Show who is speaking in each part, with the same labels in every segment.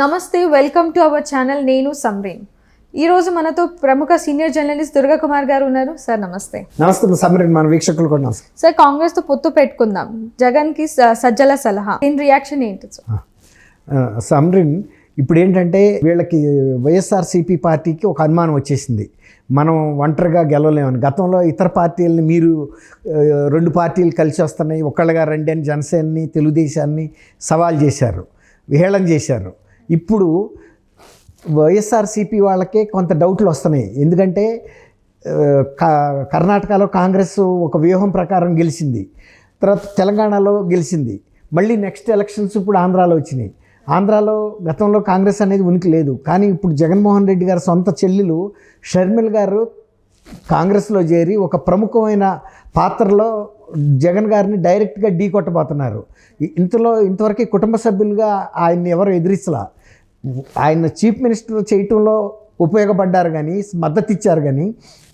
Speaker 1: నమస్తే, welcome to our channel. నేను సమ్రీన్. ఈరోజు మనతో ప్రముఖ సీనియర్ జర్నలిస్ట్ దుర్గా కుమార్ గారు ఉన్నారు. సార్ నమస్తే.
Speaker 2: నమస్తే సమ్రీన్, మన వీక్షకులు కూడా నమస్తే.
Speaker 1: సార్, కాంగ్రెస్తో పొత్తు పెట్టుకుందాం, జగన్కి సజ్జల సలహా, దీని రియాక్షన్ ఏంటి సార్?
Speaker 2: సమ్రీన్, ఇప్పుడు ఏంటంటే వీళ్ళకి వైఎస్ఆర్సీపీ పార్టీకి ఒక అనుమానం వచ్చేసింది, మనం ఒంటరిగా గెలవలేమని. గతంలో ఇతర పార్టీలని మీరు రెండు పార్టీలు కలిసి వస్తున్నాయి, ఒకళ్ళగా రండి అని జనసేనని తెలుగుదేశాన్ని సవాల్ చేశారు, విహేళన చేశారు. ఇప్పుడు వైఎస్ఆర్సీపీ వాళ్ళకే కొంత డౌట్లు వస్తున్నాయి. ఎందుకంటే కర్ణాటకలో కాంగ్రెస్ ఒక వ్యూహం ప్రకారం గెలిచింది, తర్వాత తెలంగాణలో గెలిచింది, మళ్ళీ నెక్స్ట్ ఎలక్షన్స్ ఇప్పుడు ఆంధ్రాలో వచ్చినాయి. ఆంధ్రాలో గతంలో కాంగ్రెస్ అనేది ఉనికి లేదు, కానీ ఇప్పుడు జగన్మోహన్ రెడ్డి గారి సొంత చెల్లెలు షర్మిల గారు కాంగ్రెస్లో చేరి ఒక ప్రముఖమైన పాత్రలో జగన్ గారిని డైరెక్ట్గా ఢీ కొట్టబోతున్నారు. ఇంతవరకు కుటుంబ సభ్యులుగా ఆయన్ని ఎవరు ఎదిరించలా. ఆయన చీఫ్ మినిస్టర్ చేయటంలో ఉపయోగపడ్డారు కానీ, మద్దతు ఇచ్చారు కానీ,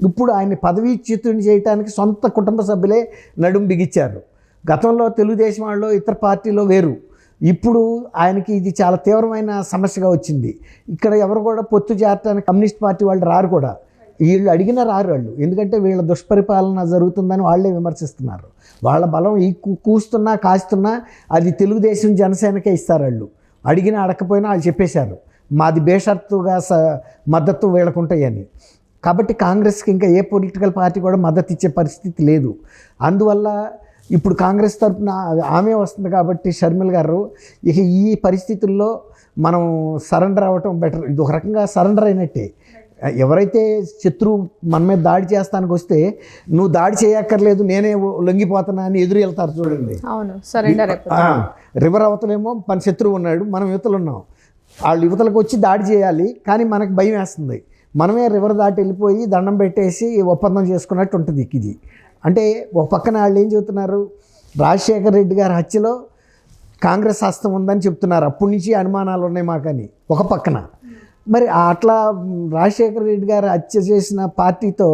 Speaker 2: ఇప్పుడు ఆయన్ని పదవీచ్యుతుని చేయడానికి సొంత కుటుంబ సభ్యులే నడుం బిగించారు. గతంలో తెలుగుదేశం వాళ్ళు ఇతర పార్టీలో వేరు, ఇప్పుడు ఆయనకి ఇది చాలా తీవ్రమైన సమస్యగా వచ్చింది. ఇక్కడ ఎవరు కూడా పొత్తు చేరటానికి కమ్యూనిస్ట్ పార్టీ వాళ్ళు రారు కూడా, వీళ్ళు అడిగినా రారు వాళ్ళు. ఎందుకంటే వీళ్ళ దుష్పరిపాలన జరుగుతుందని వాళ్ళే విమర్శిస్తున్నారు. వాళ్ళ బలం ఈ కూస్తున్నా కాస్తున్నా అది తెలుగుదేశం జనసేనకే ఇస్తారు. వాళ్ళు అడిగినా అడగకపోయినా వాళ్ళు చెప్పేశారు, మాది బేషరతుగా మద్దతు వీళ్ళకుంటాయని. కాబట్టి కాంగ్రెస్కి ఇంకా ఏ పొలిటికల్ పార్టీ కూడా మద్దతు ఇచ్చే పరిస్థితి లేదు. అందువల్ల ఇప్పుడు కాంగ్రెస్ తరఫున ఆమె వస్తుంది కాబట్టి షర్మిల గారు, ఇక ఈ పరిస్థితుల్లో మనం సరెండర్ అవ్వటం బెటర్. ఇది ఒక రకంగా సరెండర్ అయినట్టే. ఎవరైతే శత్రువు మన మీద దాడి చేస్తానికి వస్తే నువ్వు దాడి చేయక్కర్లేదు, నేనే లొంగిపోతున్నా అని ఎదురు వెళ్తారు చూడండి. రివర్ అవతలేమో మన శత్రువు ఉన్నాడు, మనం యువతలు ఉన్నాం, వాళ్ళు యువతలకు వచ్చి దాడి చేయాలి, కానీ మనకు భయం వేస్తుంది. మనమే రివర్ దాటి వెళ్ళిపోయి దండం పెట్టేసి ఒప్పందం చేసుకున్నట్టు ఉంటుంది. ఇది అంటే ఒక పక్కన వాళ్ళు ఏం చెబుతున్నారు, రాజశేఖర రెడ్డి గారి హత్యలో కాంగ్రెస్ హస్తం ఉందని చెప్తున్నారు. అప్పటి నుంచి అనుమానాలు ఉన్నాయి మాకని ఒక పక్కన. మరి అట్లా రాజశేఖర రెడ్డి గారు హత్య చేసిన పార్టీతో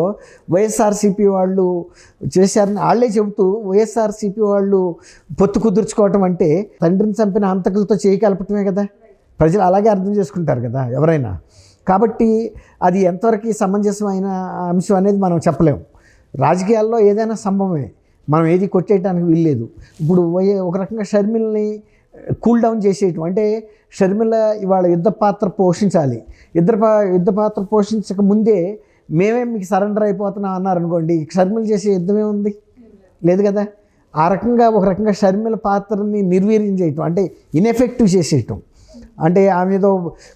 Speaker 2: వైఎస్ఆర్సీపీ వాళ్ళు చేశారని వాళ్ళే చెబుతూ, వైఎస్ఆర్సీపీ వాళ్ళు పొత్తు కుదుర్చుకోవటం అంటే తండ్రిని చంపిన హంతకులతో చేయగలపటమే కదా. ప్రజలు అలాగే అర్థం చేసుకుంటారు కదా ఎవరైనా. కాబట్టి అది ఎంతవరకు సమంజసమైన అంశం అనేది మనం చెప్పలేము. రాజకీయాల్లో ఏదైనా సంభవమే, మనం ఏది కొట్టేయడానికి వీల్లేదు. ఇప్పుడు ఒక రకంగా షర్మిల్ని కూల్ డౌన్ చేసేయటం అంటే, షర్మిల ఇవాళ యుద్ధ పాత్ర పోషించాలి, యుద్ధ పాత్ర పోషించక ముందే మేమే మీకు సరెండర్ అయిపోతున్నాం అన్నారనుకోండి, షర్మిల చేసే యుద్ధమే ఉంది, లేదు కదా. ఆ రకంగా ఒక రకంగా షర్మిల పాత్రని నిర్వీర్యం చేయటం అంటే ఇన్ఎఫెక్టివ్ చేసేయటం. అంటే ఆమె ఏదో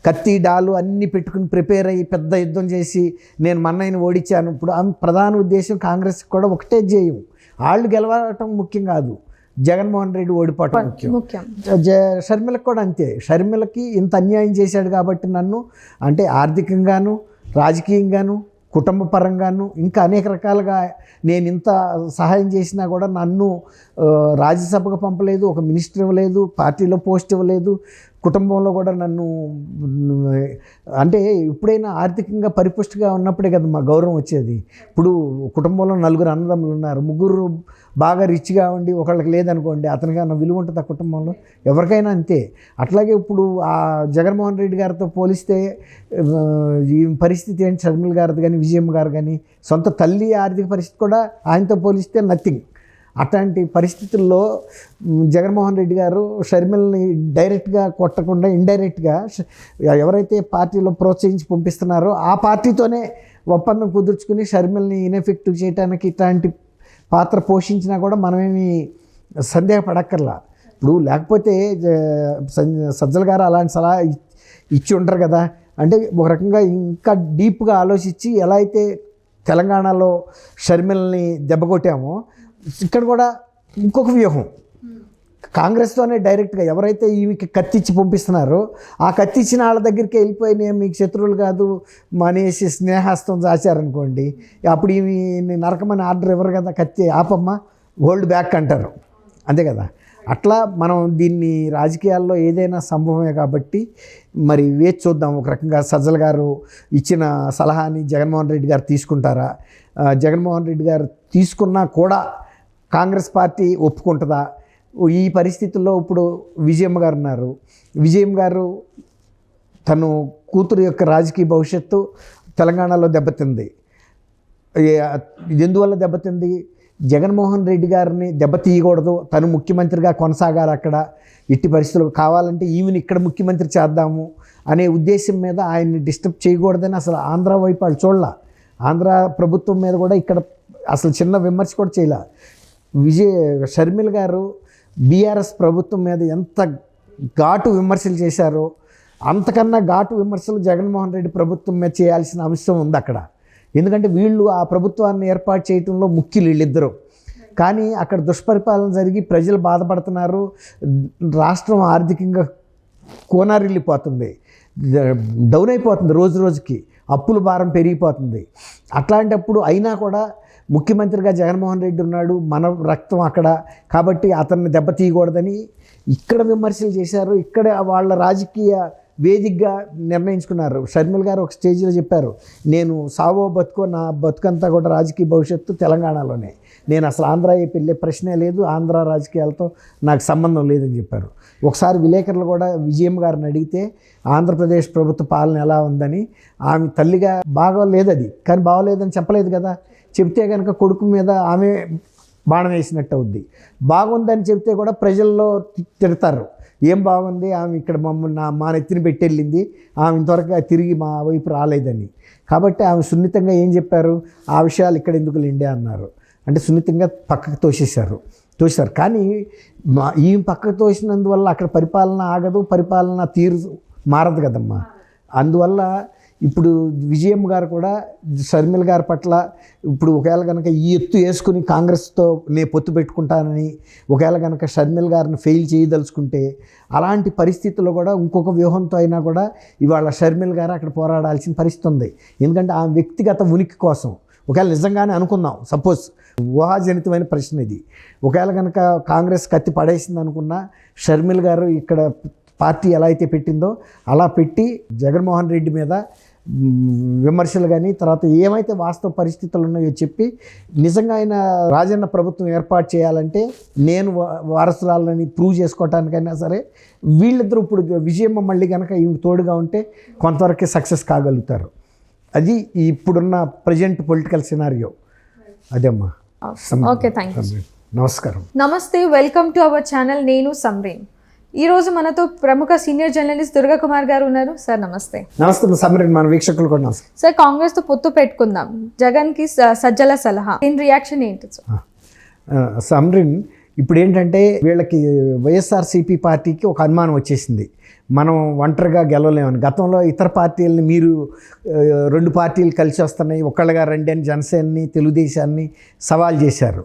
Speaker 2: కత్తి డాలు అన్నీ పెట్టుకుని ప్రిపేర్ అయ్యి పెద్ద యుద్ధం చేసి నేను మన్నయ్యని ఓడించాను. ఇప్పుడు ఆమె ప్రధాన ఉద్దేశం కాంగ్రెస్కి కూడా ఒకటే జయం, వాళ్ళు గెలవటం ముఖ్యం కాదు, జగన్మోహన్ రెడ్డి ఓడిపోవటం ముఖ్యం. షర్మిలకు కూడా అంతే. షర్మిలకి ఇంత అన్యాయం చేశాడు కాబట్టి నన్ను, అంటే ఆర్థికంగాను రాజకీయంగాను కుటుంబ పరంగాను ఇంకా అనేక రకాలుగా నేను ఇంత సహాయం చేసినా కూడా నన్ను రాజ్యసభకు పంపలేదు, ఒక మినిస్టర్ ఇవ్వలేదు, పార్టీలో పోస్ట్ ఇవ్వలేదు, కుటుంబంలో కూడా నన్ను, అంటే ఎప్పుడైనా ఆర్థికంగా పరిపుష్టిగా ఉన్నప్పుడే కదా మా గౌరవం వచ్చేది. ఇప్పుడు కుటుంబంలో నలుగురు అన్నదమ్ములు ఉన్నారు, ముగ్గురు బాగా రిచ్గా ఉండి ఒకళ్ళకి లేదనుకోండి, అతనికి అన్న విలువ ఉంటుంది ఆ కుటుంబంలో, ఎవరికైనా అంతే. అట్లాగే ఇప్పుడు ఆ జగన్మోహన్ రెడ్డి గారితో పోలిస్తే ఈ పరిస్థితి ఏంటి, షర్మిల గారిది కానీ విజయమ్మ గారు కానీ, సొంత తల్లి ఆర్థిక పరిస్థితి కూడా ఆయనతో పోలిస్తే నథింగ్. అట్లాంటి పరిస్థితుల్లో జగన్మోహన్ రెడ్డి గారు షర్మిల్ని డైరెక్ట్గా కొట్టకుండా ఇండైరెక్ట్గా ఎవరైతే పార్టీలో ప్రోత్సహించి పంపిస్తున్నారో ఆ పార్టీతోనే ఒప్పందం కుదుర్చుకుని షర్మిల్ని ఇన్ఎఫెక్టివ్ చేయడానికి ఇట్లాంటి పాత్ర పోషించినా కూడా మనమేమి సందేహపడక్కర్లా. ఇప్పుడు లేకపోతే సజ్జల గారు అలాంటి సలహా ఇచ్చి ఉంటారు కదా. అంటే ఒక రకంగా ఇంకా డీప్గా ఆలోచించి ఎలా అయితే తెలంగాణలో షర్మిల్ని దెబ్బకొట్టామో, ఇక్కడ కూడా ఇంకొక వ్యూహం కాంగ్రెస్తోనే డైరెక్ట్గా ఎవరైతే ఈమెకి కత్తిచ్చి పంపిస్తున్నారో ఆ కత్తిచ్చిన వాళ్ళ దగ్గరికి వెళ్ళిపోయి నేను మీకు శత్రువులు కాదు మనేసి స్నేహాస్తం దాచారనుకోండి, అప్పుడు ఈమె నరకమని ఆర్డర్ ఇవ్వరు కదా, కత్తి ఆపమ్మ హోల్డ్ బ్యాక్ అంటారు, అంతే కదా. అట్లా మనం దీన్ని రాజకీయాల్లో ఏదైనా సంభవమే కాబట్టి మరి వేచి చూద్దాం. ఒక రకంగా సజ్జల గారు ఇచ్చిన సలహాని జగన్మోహన్ రెడ్డి గారు తీసుకుంటారా, జగన్మోహన్ రెడ్డి గారు తీసుకున్నా కూడా కాంగ్రెస్ పార్టీ ఒప్పుకుంటుందా, ఈ పరిస్థితుల్లో ఇప్పుడు విజయమ్మ గారు ఉన్నారు. విజయమ్మ గారు తను కూతురు యొక్క రాజకీయ భవిష్యత్తు తెలంగాణలో దెబ్బతింది. ఇది ఎందువల్ల దెబ్బతింది? జగన్మోహన్ రెడ్డి గారిని దెబ్బతీయకూడదు, తను ముఖ్యమంత్రిగా కొనసాగాలి, అక్కడ ఇట్టి పరిస్థితులు కావాలంటే ఈమెను ఇక్కడ ముఖ్యమంత్రి చేద్దాము అనే ఉద్దేశం మీద ఆయన్ని డిస్టర్బ్ చేయకూడదని అసలు ఆంధ్ర వైపు వాళ్ళు చూడాల. ఆంధ్ర ప్రభుత్వం మీద కూడా ఇక్కడ అసలు చిన్న విమర్శ కూడా చేయలే. షర్మిల గారు బీఆర్ఎస్ ప్రభుత్వం మీద ఎంత ఘాటు విమర్శలు చేశారో అంతకన్నా ఘాటు విమర్శలు జగన్మోహన్ రెడ్డి ప్రభుత్వం మీద చేయాల్సిన అంశం ఉంది అక్కడ. ఎందుకంటే వీళ్ళు ఆ ప్రభుత్వాన్ని ఏర్పాటు చేయడంలో ముఖ్యులు వీళ్ళిద్దరూ. కానీ అక్కడ దుష్పరిపాలన జరిగి ప్రజలు బాధపడుతున్నారు, రాష్ట్రం ఆర్థికంగా కోనారిల్లిపోతుంది, డౌన్ అయిపోతుంది, రోజు రోజుకి అప్పుల భారం పెరిగిపోతుంది. అట్లాంటప్పుడు అయినా కూడా ముఖ్యమంత్రిగా జగన్మోహన్ రెడ్డి ఉన్నాడు, మన రక్తం అక్కడ, కాబట్టి అతన్ని దెబ్బతీయకూడదని ఇక్కడ విమర్శలు చేశారు. ఇక్కడ వాళ్ళ రాజకీయ వేదికగా నిర్ణయించుకున్నారు. షర్మిల గారు ఒక స్టేజ్లో చెప్పారు, నేను సావో బతుకో, నా బతుకంతా కూడా రాజకీయ భవిష్యత్తు తెలంగాణలోనే, నేను అసలు ఆంధ్ర వెళ్ళే ప్రశ్నే లేదు, ఆంధ్ర రాజకీయాలతో నాకు సంబంధం లేదని చెప్పారు. ఒకసారి విలేకరులు కూడా విజయమ్మ గారిని అడిగితే ఆంధ్రప్రదేశ్ ప్రభుత్వ పాలన ఎలా ఉందని, ఆమె తల్లిగా బాగోలేదు, అది కానీ బాగోలేదని చెప్పలేదు కదా. చెప్తే కనుక కొడుకు మీద ఆమె బాణం వేసినట్టు అవుద్ది. బాగుందని చెప్తే కూడా ప్రజల్లో తిడతారు, ఏం బాగుంది, ఆమె ఇక్కడ మమ్మల్ని మా నెత్తిని పెట్టెళ్ళింది, ఆమె ఇంతవరకు తిరిగి మా వైపు రాలేదని. కాబట్టి ఆమె సున్నితంగా ఏం చెప్పారు, ఆ విషయాలు ఇక్కడ ఎందుకు లేండి అన్నారు. అంటే సున్నితంగా పక్కకు తోసేశారు. కానీ ఈ పక్కకు తోసినందువల్ల అక్కడ పరిపాలన ఆగదు, పరిపాలన తీరు మారదు కదమ్మా. అందువల్ల ఇప్పుడు విజయమ్మ గారు కూడా షర్మిల గారి పట్ల ఇప్పుడు ఒకవేళ కనుక ఈ ఎత్తు వేసుకుని కాంగ్రెస్తో నేను పొత్తు పెట్టుకుంటానని ఒకవేళ కనుక షర్మిల గారిని ఫెయిల్ చేయదలుచుకుంటే, అలాంటి పరిస్థితుల్లో కూడా ఇంకొక వ్యూహంతో అయినా కూడా ఇవాళ షర్మిల గారు అక్కడ పోరాడాల్సిన పరిస్థితి ఉంది. ఎందుకంటే ఆ వ్యక్తిగత ఉనికి కోసం ఒకవేళ నిజంగానే అనుకుందాం, సపోజ్ ఊహాజనితమైన ప్రశ్న ఇది, ఒకవేళ కనుక కాంగ్రెస్ కత్తి పడేసింది అనుకున్నా, షర్మిల గారు ఇక్కడ పార్టీ ఎలా అయితే పెట్టిందో అలా పెట్టి జగన్మోహన్ రెడ్డి మీద విమర్శలు కానీ తర్వాత ఏమైతే వాస్తవ పరిస్థితులు ఉన్నాయో చెప్పి నిజంగా ఆయన రాజన్న ప్రభుత్వం ఏర్పాటు చేయాలంటే నేను వారసురాలని ప్రూవ్ చేసుకోవటానికైనా సరే వీళ్ళిద్దరూ ఇప్పుడు విజయమ్మ మళ్ళీ కనుక ఈ తోడుగా ఉంటే కొంతవరకు సక్సెస్ కాగలుగుతారు. అది ఇప్పుడున్న ప్రజెంట్ పొలిటికల్ సినారియో. అదేమ్మా.
Speaker 1: Okay, thank you.
Speaker 2: నమస్కారం.
Speaker 1: నమస్తే, వెల్కమ్ టు అవర్ ఛానల్. నేను సమ్రీన్. ఈరోజు మనతో ప్రముఖ సీనియర్ జర్నలిస్ట్ దుర్గా కుమార్ గారు ఉన్నారు. సార్ నమస్తే.
Speaker 2: నమస్తే సమ్రీన్, మన వీక్షకులు కూడా నమస్తే.
Speaker 1: సార్, కాంగ్రెస్తో పొత్తు పెట్టుకుందాం, జగన్కి సజ్జల సలహా, దీని రియాక్షన్ ఏంటి సార్?
Speaker 2: సమ్రీన్, ఇప్పుడు ఏంటంటే వీళ్ళకి వైఎస్ఆర్సీపీ పార్టీకి ఒక అనుమానం వచ్చేసింది, మనం ఒంటరిగా గెలవలేమని. గతంలో ఇతర పార్టీలని మీరు 2 పార్టీలు కలిసి వస్తున్నాయి, ఒక్కళ్ళగా రండి అని జనసేనని తెలుగుదేశాన్ని సవాల్ చేశారు.